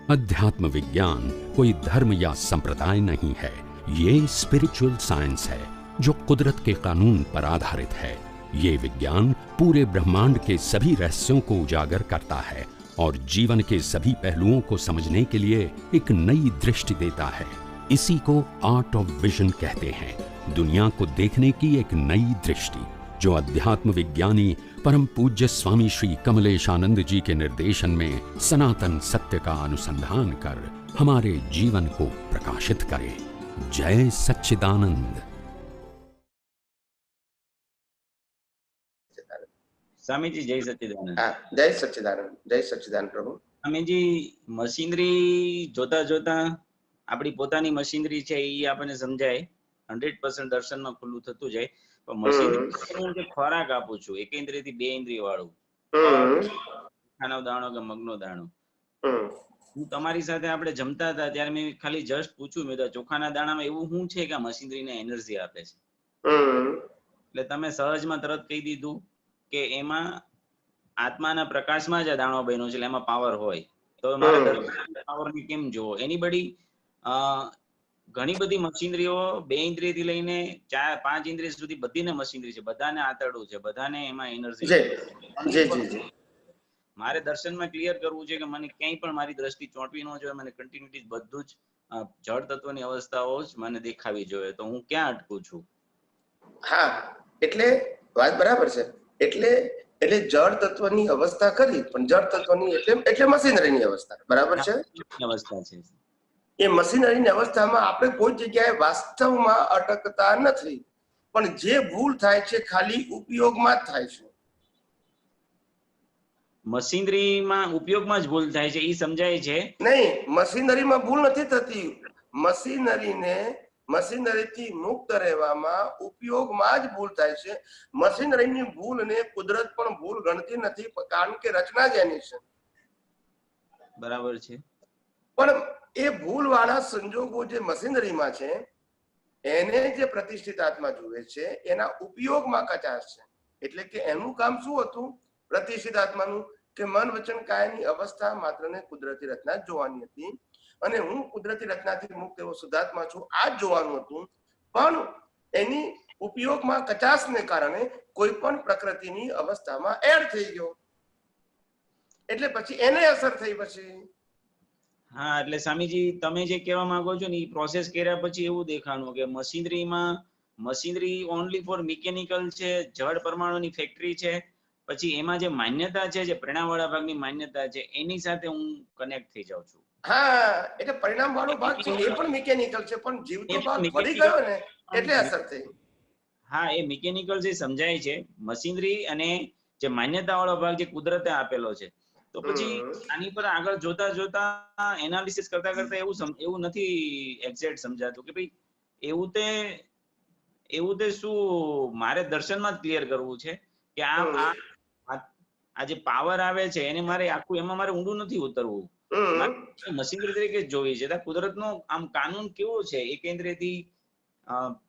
अध्यात्म विज्ञान कोई धर्म या संप्रदाय नहीं है, ये स्पिरिचुअल साइंस है जो कुदरत के कानून पर आधारित है। ये विज्ञान पूरे ब्रह्मांड के सभी रहस्यों को उजागर करता है और जीवन के सभी पहलुओं को समझने के लिए एक नई दृष्टि देता है। इसी को आर्ट ऑफ विजन कहते हैं, दुनिया को देखने की एक नई दृष्टि, जो अध्यात्म विज्ञानी परम पूज्य स्वामी श्री कमलेशानंद जी के निर्देशन में सनातन सत्य का अनुसंधान कर हमारे जीवन को प्रकाशित करे। जय सच्चिदानंद। स्वामी जी जय सच्चिदानंद। जय सच्चिदानंद, जय सच्चिदानंद प्रभु। स्वामी जी, मशीनरी જોતા જોતા આપણી પોતાની મશીનરી છે એ આપણને સમજાય, 100% દર્શનમાં ખુલ્લું થતું જાય, પણ મશીનરી હું જે ખોરાક આપું છું એક ઇન્દ્રિયથી બે ઇન્દ્રિય વાળું, ખાનો દાણો કે મગનો દાણો, હું તમારી સાથે આપણે જમતા હતા ત્યારે મેં ખાલી જસ્ટ પૂછ્યું, મેં તો ચોખાના દાણામાં એવું શું છે કે મશીનરીને એનર્જી આપે છે? એટલે તમે સહજમાં તરત કહી દીધું કે એમાં આત્માના પ્રકાશમાં જ આ દાણો બન્યો છે, એટલે એમાં પાવર હોય. તો મારે પાવરને કેમ જોવો? એનીબડી ઘણી બધી મશીનરીઓ બે ઇન્દ્રિયથી લઈને 4-5 ઇન્દ્રિય સુધી બધીને મશીનરી છે, બધાને આતરડું છે, બધાને એમાં એનર્જી છે. મારે દર્શનમાં ક્લિયર કરવું છે કે મને ક્યાંય પણ મારી દ્રષ્ટિ ચોંટવી ન જોઈએ, મને કન્ટિન્યુટી બધું જ જળ તત્વની અવસ્થાઓ જ મને દેખાવી જોઈએ, તો હું ક્યાં અટકું છું? હા, એટલે વાત બરાબર છે. એટલે જળ તત્વની અવસ્થા કરી, પણ જળ તત્વની એટલે મશીનરીની અવસ્થા બરાબર છે. અવસ્થા છે એ મશીનરીની અવસ્થામાં આપણે કોઈ જગ્યાએ વાસ્તવમાં અટકતા નથી, પણ જે ભૂલ થાય છે ખાલી ઉપયોગમાં જ થાય છે. મશીનરીમાં ઉપયોગમાં જ ભૂલ થાય છે એ સમજાય છે. નહીં, મશીનરીમાં ભૂલ નથી થતી. મશીનરીથી મુક્ત રહેવામાં ઉપયોગમાં જ ભૂલ થાય છે. મશીનરીની ભૂલને કુદરત પણ ભૂલ ગણતી નથી, કારણ કે રચના જ એની છે. બરાબર છે. પણ એ ભૂલ વાળા સંજોગો જે મશીનરીમાં છે એને જે પ્રતિષ્ઠિત આત્મા જુએ છે એના ઉપયોગમાં કચાશ છે. એટલે કે એનું કામ શું હતું પ્રતિષ્ઠિત આત્માનું? કે મન વચન કાયની અવસ્થા માત્ર ને કુદરતી રચના જ જોવાની હતી, અને હું કુદરતી રચનાથી મુક્ત એવો શુદ્ધાત્મા છું આ જ જોવાનું હતું. પણ એની ઉપયોગમાં કચાશને કારણે કોઈ પણ પ્રકૃતિની અવસ્થામાં એડ થઈ ગયો, એટલે પછી એને અસર થઈ. પછી હા, એટલે સ્વામીજી તમે જે કહેવા માંગો છો ને એ પ્રોસેસ કર્યા પછી એવું દેખાણું કે મશીનરી ઓનલી ફોર મિકેનિકલ છે, જળ પરમાણુની ફેક્ટરી છે, પછી એમાં જે માન્યતા છે, જે પરિણામવાળા ભાગની માન્યતા છે એની સાથે હું કનેક્ટ થઈ જાઉં છું. હા, એટલે પરિણામ વાળો ભાગ છે એ પણ મિકેનિકલ છે, પણ જીવતો ભાગ પડી ગયો ને એટલે અસર થઈ. હા, એ મિકેનિકલ જે સમજાય છે, મશીનરી અને જે માન્યતા વાળો ભાગ જે કુદરતે આપેલો છે. તો પછી આની પર આગળ જોતા જોતા એનાલિસિસ કરતા કરતા એવું નથી એક્ઝેક્ટ સમજાતું કે ભાઈ એવું તે શું મારે દર્શનમાં જ ક્લિયર કરવું છે કે આ જે પાવર આવે છે એને મારે આખું એમાં મારે ઊંડું નથી ઉતરવું, મશીનરી તરીકે જોઈ છે. કુદરતનો આમ કાનૂન કેવો છે? એક ઇન્દ્રિયથી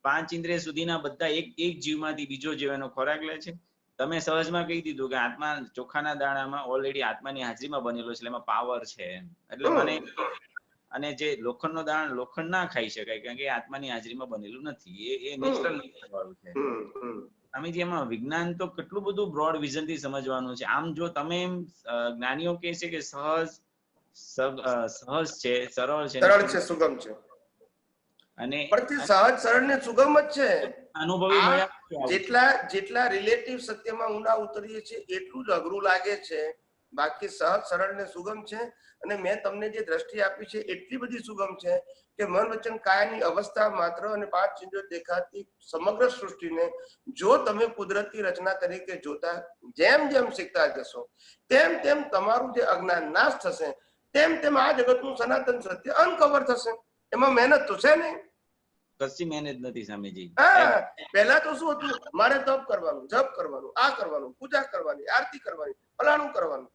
5 ઇન્દ્રિય સુધીના બધા એક જીવમાંથી બીજો જીવ એનો ખોરાક લે છે. તમે સહજમાં કહી દીધું કે આત્મા ચોખાના દાણામાં ઓલરેડી આત્માની હાજરીમાં બનેલો છે, એમાં પાવર છે. એટલે મને અને જે લોખંડનો દાણો લોખંડ ના ખાઈ શકાય કારણ કે આત્માની હાજરીમાં બનેલું નથી, એ નેચરલ વાળું છે. સ્વામીજી, એમાં વિજ્ઞાન તો કેટલું બધું બ્રોડ વિઝન થી સમજવાનું છે. આમ જો તમે જ્ઞાનીઓ કહે છે કે સહજ છે, સરળ છે, સુગમ છે, અને સહજ સરળ ને સુગમ જ છે. અનુભવી મળ્યા જેટલા રિલેટિવ સત્યમાં ઊંડા ઉતરીએ છીએ એટલું જ અઘરું લાગે છે. બાકી સહજ સરળ ને સુગમ છે. અને મેં તમને જે દ્રષ્ટિ આપી છે એટલી બધી સુગમ છે કે મન વચન કાયાની અવસ્થા માત્ર અને 5 ઇન્દ્રિયો દેખાતી સમગ્ર સૃષ્ટિને જો તમે કુદરતી રચના તરીકે જોતા જેમ જેમ શીખતા જશો તેમ તેમ તમારું જે અજ્ઞાન નાશ થશે, તેમ તેમ આ જગતનું સનાતન સત્ય અનકવર થશે. એમાં મહેનત તો છે નહીં, કશી મહેનત નથી સ્વામીજી. પહેલા તો શું હતું? મારે તપ કરવાનું, જપ કરવાનું, આ કરવાનું, પૂજા કરવાની, આરતી કરવાની, ફલાણું કરવાનું.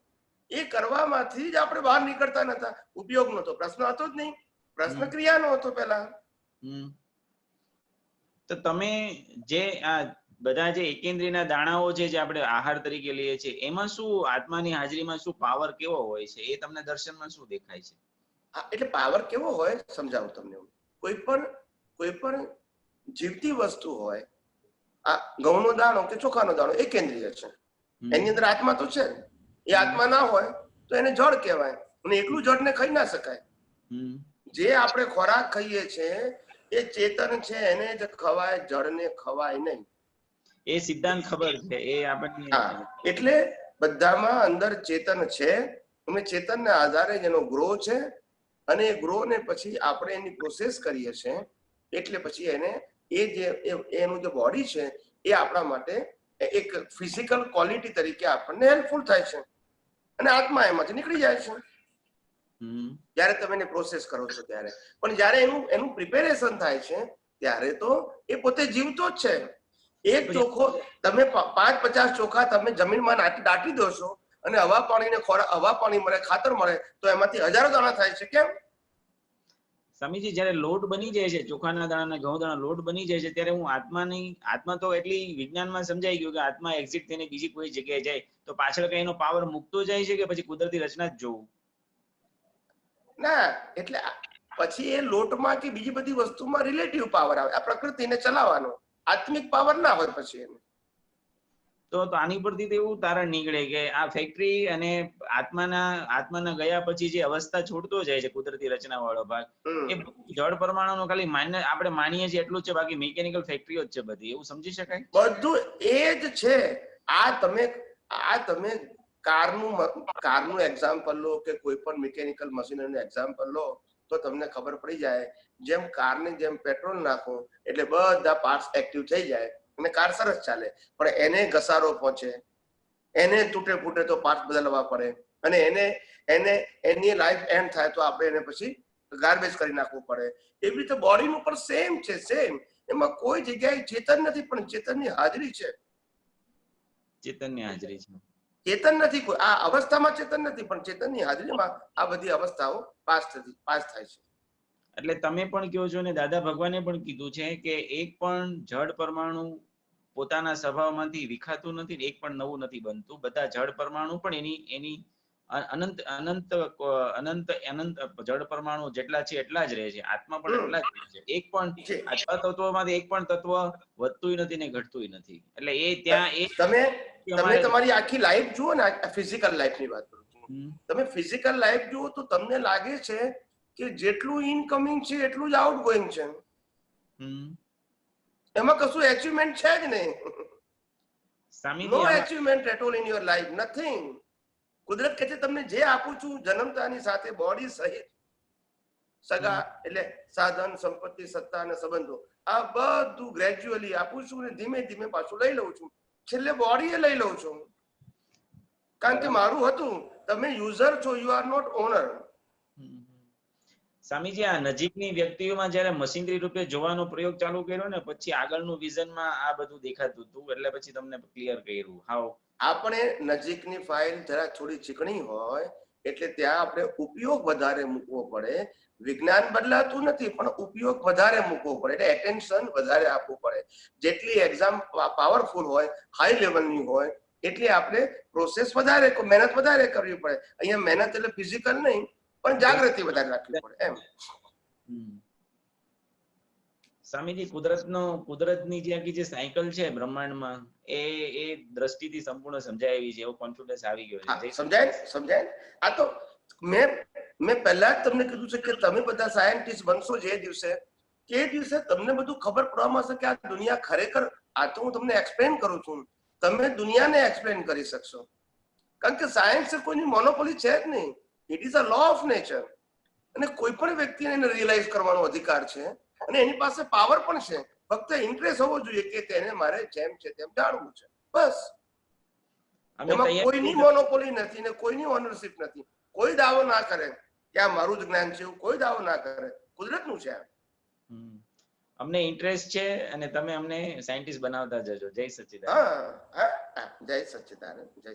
એ કરવામાંથી જ આપણે બહાર નીકળતા નતા. ઉપયોગ નતો, પ્રશ્ન હતો જ નહીં, પ્રશ્ન ક્રિયાનો હતો પહેલા. તો તમે જે આ બધા જે એકેન્દ્રિયના દાણાઓ છે જે આપણે આહાર તરીકે લઈએ છીએ, એમાં શું આત્માની હાજરીમાં શું પાવર કેવો હોય છે? એ તમને દર્શનમાં શું દેખાય છે? એટલે પાવર કેવો હોય સમજાવું તમને. કોઈ પણ જીવતી વસ્તુ હોય, આ ઘઉંનો દાણો કે ચોખાનો દાણો એ કેન્દ્રીય છે, એની અંદર આત્મા તો છે. એ આત્મા ના હોય તો એને જળ કહેવાય, અને એકલું જળને ખાઈ ના શકાય. જે આપણે ખોરાક ખાઈએ છીએ એ ચેતન છે, એને જ ખવાય, જળને ખવાય નહીં. એ સિદ્ધાંત ખબર છે, એ આપણને. એટલે બધામાં અંદર ચેતન છે, અને ચેતનના આધારે જેનો ગ્રો છે, અને એ ગ્રો ને પછી આપણે એની પ્રોસેસ કરીએ છીએ, એટલે પછી એને એનું જે બોડી છે એ આપણા માટે એક ફિઝિકલ ક્વોલિટી તરીકે આપણને હેલ્પફુલ થાય છે, અને આત્મા એમાંથી નીકળી જાય છે જ્યારે તમે એને પ્રોસેસ કરો છો ત્યારે. પણ જ્યારે એનું પ્રિપેરેશન થાય છે ત્યારે તો એ પોતે જીવતો જ છે. એક ચોખ્ખો તમે 5-50 ચોખા તમે જમીનમાં દાટી દો છો, અને હવા પાણી મળે, ખાતર મળે, તો એમાંથી હજારો દાણા થાય છે. કેમ? સ્વામીજી, જયારે લોટ બની જાય છે, ચોખાના દાણા ઘઉં દાણા લોટ બની જાય છે, ત્યારે હું આત્મા તો એટલી વિજ્ઞાનમાં સમજાઈ ગયું કે આત્મા એક્ઝિટ થઈને બીજી કોઈ જગ્યાએ જાય તો પાછળ કઈ એનો પાવર મૂકતો જાય છે કે પછી કુદરતી રચના જ જોવું? ના, એટલે પછી એ લોટમાં કે બીજી બધી વસ્તુમાં રિલેટિવ પાવર આવે, આ પ્રકૃતિને ચલાવવાનો. આત્મિક પાવર ના હોય પછી એને. તો આની પરથી તો એવું તારણ નીકળે કે આ ફેક્ટરી અને આત્માના ગયા પછી જે અવસ્થા છોડતો જાય છે કુદરતી રચના વાળો ભાગ, એ જળ પરમાણુનો ખાલી આપણે માનીએ છીએ એટલું જ છે, બાકી મિકેનિકલ ફેક્ટરીઓ જ છે બધી, એવું સમજી શકાય? બધું એ જ છે. આ તમે કારનું એક્ઝામ્પલ લો કે કોઈ પણ મિકેનિકલ મશીનરીનું એક્ઝામ્પલ લો તો તમને ખબર પડી જાય. જેમ કારને જેમ પેટ્રોલ નાખો એટલે બધા પાર્ટ્સ એક્ટિવ થઈ જાય અને કાર સરસ ચાલે, પણ એને ઘસારો પહોંચે, એને તૂટે ફૂટે તો પાર્ટ બદલવા પડે, અને એની લાઈફ એન્ડ થાય તો આપણે એને પછી ગાર્બેજ કરી નાખવું પડે. એવી રીતે બોડીનું પણ સેમ છે, સેમ. એમાં કોઈ જગ્યાએ ચેતન નથી, પણ ચેતનની હાજરી છે. ચેતનની હાજરી છે. ચેતન નથી, કોઈ આ અવસ્થામાં ચેતન નથી, પણ ચેતનની હાજરીમાં આ બધી અવસ્થાઓ પાસ થાય છે. એટલે તમે પણ કહો છો ને દાદા ભગવાને પણ કીધું છે કે એક પણ જળ પરમાણુ પોતાના સ્વભાવમાંથી વિખાતું નથી, એક પણ નવું નથી બનતું. બધા જળ પરમાણુ પણ એની અનંત અનંત અનંત અનંત જળ પરમાણુ જેટલા છે એટલા જ રહે છે, આત્મા પણ એટલા જ રહે છે. એક પણ આ 6 તત્વોમાંથી એક પણ તત્વ વધતું નથી ને ઘટતું નથી. એટલે એ ત્યાં તમે તમારી આખી લાઈફ જુઓ ને, ફિઝિકલ લાઈફની વાત કરું છું, તમે ફિઝિકલ લાઈફ જુઓ તો તમને લાગે છે કે જેટલું ઇનકમિંગ છે એટલું જ આઉટગોઈંગ છે. એમાં કશું એચિવમેન્ટ છે જ નહીં. No achievement at all in your life, nothing. કુદરત કહે છે તમને જે આપું છું જન્મતાની સાથે બોડી સહિત, સગા એટલે સાધન, સંપત્તિ, સત્તા અને સંબંધો, આ બધું ગ્રેજ્યુઅલી આપું છું અને ધીમે ધીમે પાછું લઈ લઉં છું. છેલ્લે બોડી લઈ લઉં છું, કારણ કે મારું હતું. તમે યુઝર છો, you are not owner. Swamiji, આ નજીકની વ્યક્તિઓમાં જયારે મશીનરી રૂપે જોવાનો પ્રયોગ ચાલુ કર્યો ને પછી આગળનું વિઝનમાં આ બધું દેખાતું હતું, એટલે પછી તમને ક્લિયર કર્યું. હાવ આપણે નજીકની ફાઇલ જરા થોડી ચીકણી હોય એટલે ત્યાં આપણે ઉપયોગ વધારે મૂકવો પડે. વિજ્ઞાન બદલાતું નથી, પણ ઉપયોગ વધારે મૂકવો પડે, એટલે એટેન્શન વધારે આપવું પડે. જેટલી એક્ઝામ પાવરફુલ હોય, હાઈ લેવલની હોય, એટલે આપણે પ્રોસેસ વધારે, મહેનત વધારે કરવી પડે. અહીંયા મહેનત એટલે ફિઝિકલ નહીં, પણ જાગૃતિ વધારે રાખવી પડે એમ. સ્વામીજી, કુદરતની જે આખી જે સાયકલ છે બ્રહ્માંડમાં, એ દ્રષ્ટિથી સંપૂર્ણ સમજાવી છે, એવો કોન્ફિડન્સ આવી ગયો છે. સમજાય. આ તો મેં પહેલા જ તમને કીધું છે કે તમે બધા સાયન્ટિસ્ટ બનશો જે દિવસે તમને બધું ખબર પડવા માંડશે કે આ દુનિયા ખરેખર, આ તો હું તમને એક્સપ્લેન કરું છું, તમે દુનિયાને એક્સપ્લેન કરી શકશો. કારણ કે સાયન્સ કોઈની મોનોપોલી છે જ નહીં. It is a law of nature, અને કોઈ પણ વ્યક્તિને એને રિયલાઇઝ કરવાનો અધિકાર છે, અને એની પાસે પાવર પણ છે. ફક્ત ઇન્ટરેસ્ટ હોવો જોઈએ કે તેને મારે જેમ છે તેમ જાણવું છે, બસ. એમાં કોઈની મોનોપોલી નથી ને કોઈની ઓનરશિપ નથી. કોઈ દાવો ના કરે કે આ મારું જ જ્ઞાન છે, એવું કોઈ દાવો ના કરે. કુદરતનું છે. અમને ઇન્ટરેસ્ટ છે અને તમે અમને સાયન્ટિસ્ટ બનાવતા જજો. જય સચ્ચિદાનંદ. હા, જય સચ્ચિદાનંદ. જય